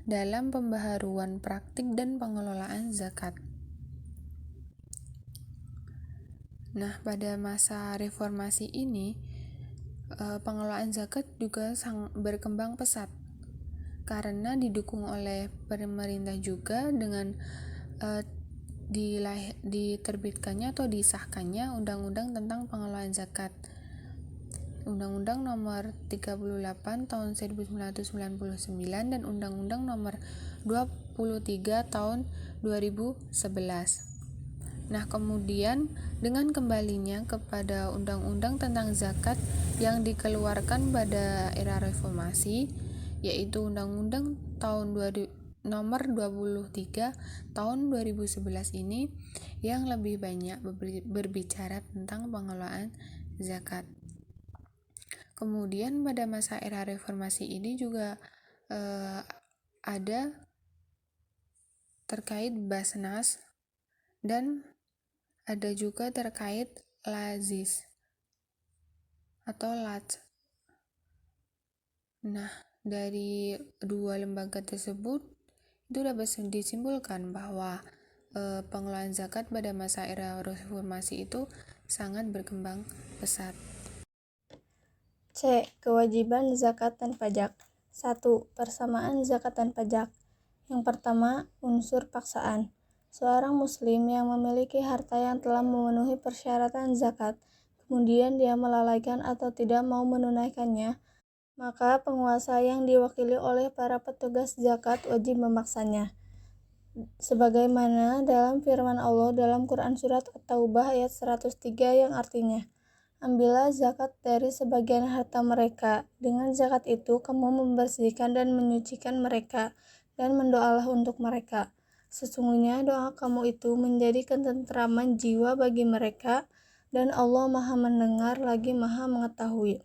dalam pembaharuan praktik dan pengelolaan zakat. Nah, pada masa reformasi ini, pengelolaan zakat juga berkembang pesat karena didukung oleh pemerintah juga dengan diterbitkannya atau disahkannya Undang-Undang tentang Pengelolaan Zakat. Undang-Undang Nomor 38 Tahun 1999 dan Undang-Undang Nomor 23 Tahun 2011. Nah, kemudian dengan kembalinya kepada Undang-Undang tentang Zakat yang dikeluarkan pada era reformasi, yaitu Undang-Undang Nomor 23 Tahun 2011 ini yang lebih banyak berbicara tentang pengelolaan zakat. Kemudian pada masa era reformasi ini juga ada terkait Basnas dan ada juga terkait Lazis atau LAZ. Nah, dari dua lembaga tersebut itu dapat disimpulkan bahwa pengelolaan zakat pada masa era reformasi itu sangat berkembang pesat. C. Kewajiban zakat dan pajak. 1. Persamaan zakat dan pajak. Yang pertama, unsur paksaan. Seorang muslim yang memiliki harta yang telah memenuhi persyaratan zakat, kemudian dia melalaikan atau tidak mau menunaikannya, maka penguasa yang diwakili oleh para petugas zakat wajib memaksanya. Sebagaimana dalam firman Allah dalam Quran Surat At-Taubah ayat 103 yang artinya, ambillah zakat dari sebagian harta mereka. Dengan zakat itu kamu membersihkan dan menyucikan mereka, dan mendoalah untuk mereka. Sesungguhnya doa kamu itu menjadi ketentraman jiwa bagi mereka, dan Allah Maha mendengar lagi Maha mengetahui.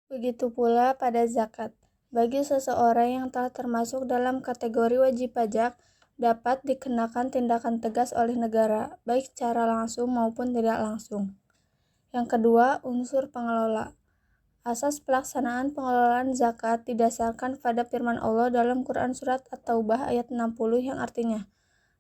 Begitu pula pada zakat. Bagi seseorang yang telah termasuk dalam kategori wajib pajak, dapat dikenakan tindakan tegas oleh negara, baik secara langsung maupun tidak langsung. Yang kedua, unsur pengelola. Asas pelaksanaan pengelolaan zakat didasarkan pada firman Allah dalam Quran Surat At-Taubah ayat 60 yang artinya,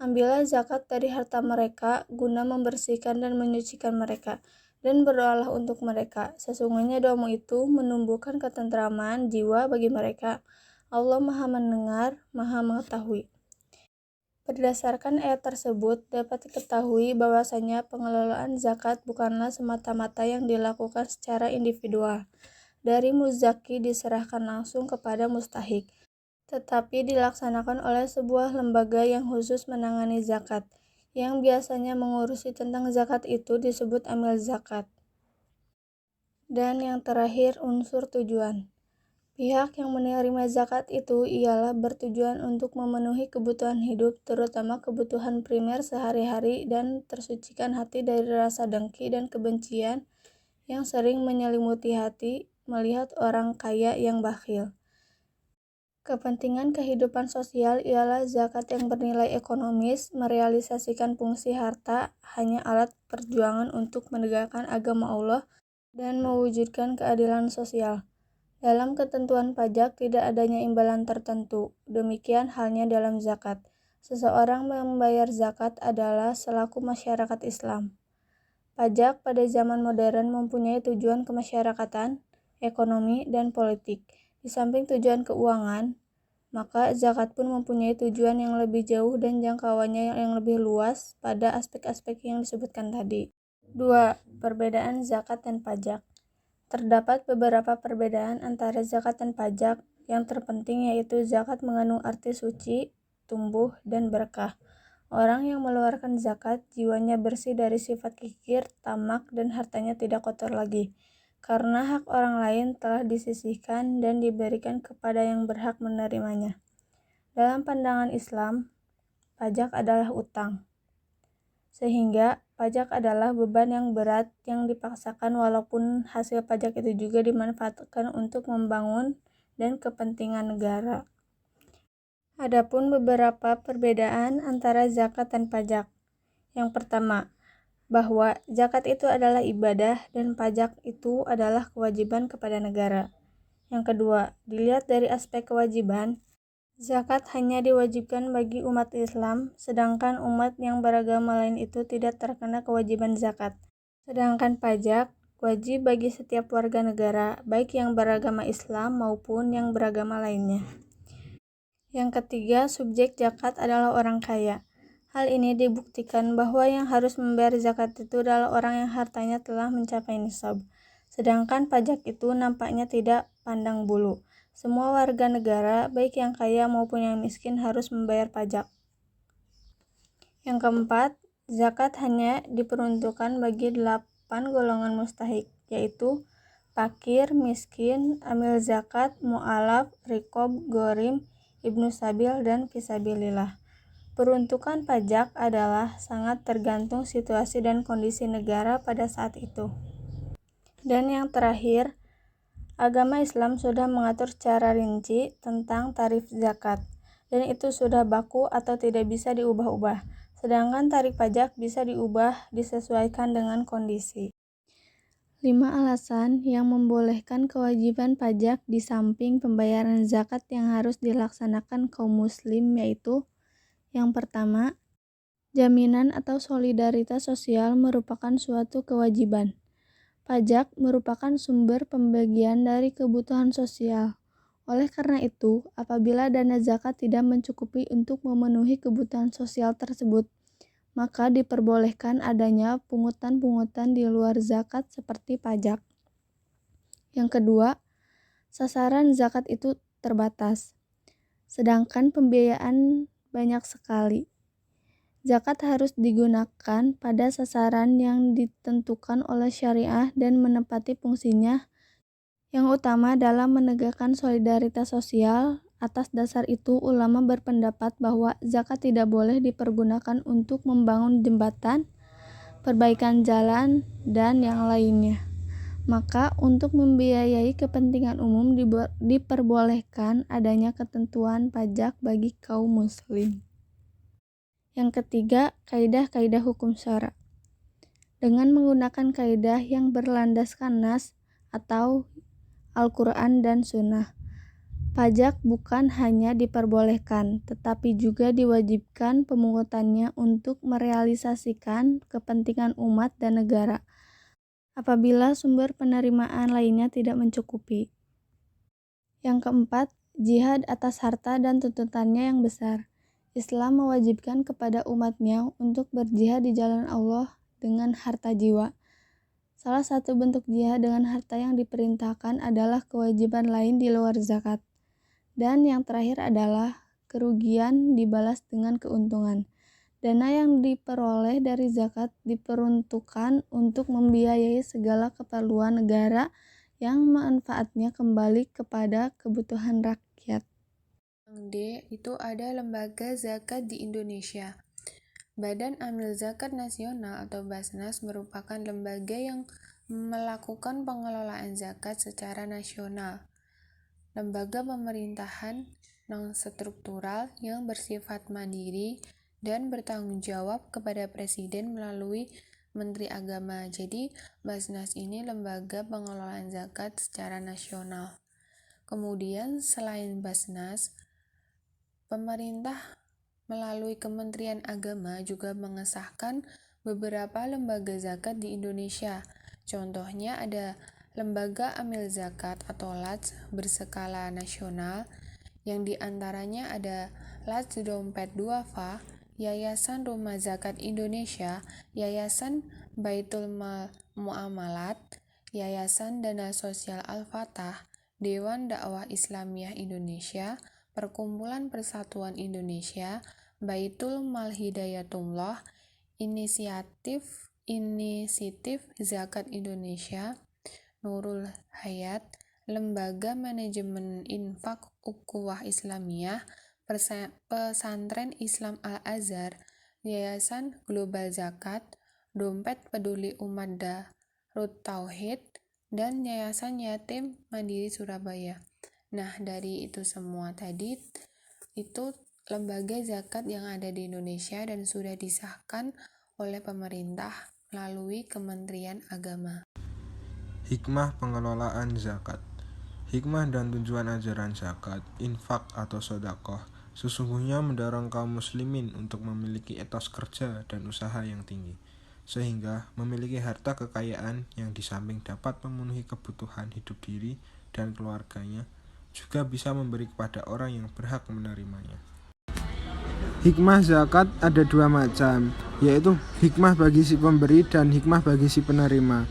ambillah zakat dari harta mereka guna membersihkan dan menyucikan mereka, dan berdoalah untuk mereka. Sesungguhnya doamu itu menumbuhkan ketentraman jiwa bagi mereka. Allah Maha mendengar, Maha mengetahui. Berdasarkan ayat tersebut, dapat diketahui bahwasanya pengelolaan zakat bukanlah semata-mata yang dilakukan secara individual. Dari muzaki diserahkan langsung kepada mustahik, tetapi dilaksanakan oleh sebuah lembaga yang khusus menangani zakat, yang biasanya mengurusi tentang zakat itu disebut amil zakat. Dan yang terakhir, unsur tujuan. Pihak yang menerima zakat itu ialah bertujuan untuk memenuhi kebutuhan hidup, terutama kebutuhan primer sehari-hari, dan tersucikan hati dari rasa dengki dan kebencian yang sering menyelimuti hati melihat orang kaya yang bakhil. Kepentingan kehidupan sosial ialah zakat yang bernilai ekonomis, merealisasikan fungsi harta hanya alat perjuangan untuk menegakkan agama Allah dan mewujudkan keadilan sosial. Dalam ketentuan pajak tidak adanya imbalan tertentu. Demikian halnya dalam zakat. Seseorang yang membayar zakat adalah selaku masyarakat Islam. Pajak pada zaman modern mempunyai tujuan kemasyarakatan, ekonomi, dan politik. Di samping tujuan keuangan, maka zakat pun mempunyai tujuan yang lebih jauh dan jangkauannya yang lebih luas pada aspek-aspek yang disebutkan tadi. 2. Perbedaan zakat dan pajak. Terdapat beberapa perbedaan antara zakat dan pajak. Yang terpenting yaitu zakat mengandung arti suci, tumbuh, dan berkah. Orang yang mengeluarkan zakat, jiwanya bersih dari sifat kikir, tamak, dan hartanya tidak kotor lagi. Karena hak orang lain telah disisihkan dan diberikan kepada yang berhak menerimanya. Dalam pandangan Islam, pajak adalah utang. Sehingga pajak adalah beban yang berat yang dipaksakan walaupun hasil pajak itu juga dimanfaatkan untuk membangun dan kepentingan negara. Adapun beberapa perbedaan antara zakat dan pajak. Yang pertama, bahwa zakat itu adalah ibadah dan pajak itu adalah kewajiban kepada negara. Yang kedua, dilihat dari aspek kewajiban, Zakat hanya diwajibkan bagi umat Islam, sedangkan umat yang beragama lain itu tidak terkena kewajiban zakat. Sedangkan pajak wajib bagi setiap warga negara, baik yang beragama Islam maupun yang beragama lainnya. Yang ketiga, subjek zakat adalah orang kaya. Hal ini dibuktikan bahwa yang harus membayar zakat itu adalah orang yang hartanya telah mencapai nisab. Sedangkan pajak itu nampaknya tidak pandang bulu. Semua warga negara, baik yang kaya maupun yang miskin, harus membayar pajak. Yang keempat, zakat hanya diperuntukkan bagi 8 golongan mustahik, yaitu fakir, miskin, amil zakat, mu'alaf, riqab, gorim, ibnu sabil, dan fisabilillah. Peruntukan pajak adalah sangat tergantung situasi dan kondisi negara pada saat itu. Dan yang terakhir, agama Islam sudah mengatur secara rinci tentang tarif zakat, dan itu sudah baku atau tidak bisa diubah-ubah. Sedangkan tarif pajak bisa diubah disesuaikan dengan kondisi. 5 alasan yang membolehkan kewajiban pajak di samping pembayaran zakat yang harus dilaksanakan kaum muslim, yaitu yang pertama, jaminan atau solidaritas sosial merupakan suatu kewajiban. Pajak merupakan sumber pembagian dari kebutuhan sosial. Oleh karena itu, apabila dana zakat tidak mencukupi untuk memenuhi kebutuhan sosial tersebut, maka diperbolehkan adanya pungutan-pungutan di luar zakat seperti pajak. Yang kedua, sasaran zakat itu terbatas, sedangkan pembiayaan banyak sekali. Zakat harus digunakan pada sasaran yang ditentukan oleh syariah dan menepati fungsinya yang utama dalam menegakkan solidaritas sosial. Atas dasar itu, ulama berpendapat bahwa zakat tidak boleh dipergunakan untuk membangun jembatan, perbaikan jalan, dan yang lainnya. Maka untuk membiayai kepentingan umum diperbolehkan adanya ketentuan pajak bagi kaum muslim. Yang ketiga, kaidah-kaidah hukum syara. Dengan menggunakan kaidah yang berlandaskan nas atau Al-Quran dan Sunnah, pajak bukan hanya diperbolehkan, tetapi juga diwajibkan pemungutannya untuk merealisasikan kepentingan umat dan negara, apabila sumber penerimaan lainnya tidak mencukupi. Yang keempat, jihad atas harta dan tuntutannya yang besar. Islam mewajibkan kepada umatnya untuk berjihad di jalan Allah dengan harta jiwa. Salah satu bentuk jihad dengan harta yang diperintahkan adalah kewajiban lain di luar zakat. Dan yang terakhir adalah kerugian dibalas dengan keuntungan. Dana yang diperoleh dari zakat diperuntukkan untuk membiayai segala keperluan negara yang manfaatnya kembali kepada kebutuhan rakyat. Yang D itu ada lembaga zakat di Indonesia. Badan Amil Zakat Nasional atau Basnas merupakan lembaga yang melakukan pengelolaan zakat secara nasional. Lembaga pemerintahan non-struktural yang bersifat mandiri dan bertanggung jawab kepada Presiden melalui Menteri Agama. Jadi, Basnas ini lembaga pengelolaan zakat secara nasional. Kemudian, selain Basnas, pemerintah melalui Kementerian Agama juga mengesahkan beberapa lembaga zakat di Indonesia. Contohnya ada Lembaga Amil Zakat atau LAZ berskala nasional, yang diantaranya ada LAZ Dompet Duafa, Yayasan Rumah Zakat Indonesia, Yayasan Baitul Muamalat, Yayasan Dana Sosial Al-Fatah, Dewan Dakwah Islamiyah Indonesia, Perkumpulan Persatuan Indonesia, Baitul Mal Hidayatullah, Inisiatif Zakat Indonesia, Nurul Hayat, Lembaga Manajemen Infak Ukhuwah Islamiyah, Pesantren Islam Al-Azhar, Yayasan Global Zakat, Dompet Peduli Umat Darut Tauhid, dan Yayasan Yatim Mandiri Surabaya. Nah, dari itu semua tadi, itu lembaga zakat yang ada di Indonesia dan sudah disahkan oleh pemerintah melalui Kementerian Agama. Hikmah pengelolaan zakat. Hikmah dan tujuan ajaran zakat, infak atau sedekah sesungguhnya mendorong kaum muslimin untuk memiliki etos kerja dan usaha yang tinggi, sehingga memiliki harta kekayaan yang di samping dapat memenuhi kebutuhan hidup diri dan keluarganya, juga bisa memberi kepada orang yang berhak menerimanya. Hikmah zakat ada dua macam, yaitu hikmah bagi si pemberi dan hikmah bagi si penerima.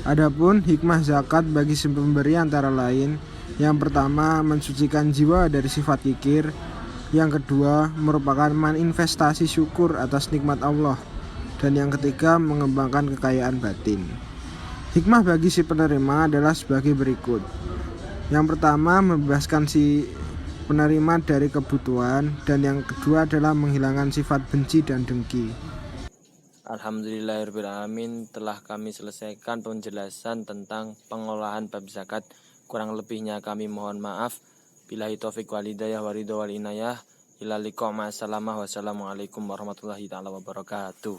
Adapun hikmah zakat bagi si pemberi antara lain, yang pertama mensucikan jiwa dari sifat kikir, yang kedua merupakan manifestasi syukur atas nikmat Allah, dan yang ketiga mengembangkan kekayaan batin. Hikmah bagi si penerima adalah sebagai berikut. Yang pertama membebaskan si penerima dari kebutuhan, dan yang kedua adalah menghilangkan sifat benci dan dengki. Alhamdulillahirrahmanirrahim, telah kami selesaikan penjelasan tentang pengolahan bab zakat. Kurang lebihnya kami mohon maaf. Billahi taufiq wal hidayah wa ridho wal inayah. Ila liqa ma'assalamah. Wassalamualaikum warahmatullahi taala wabarakatuh.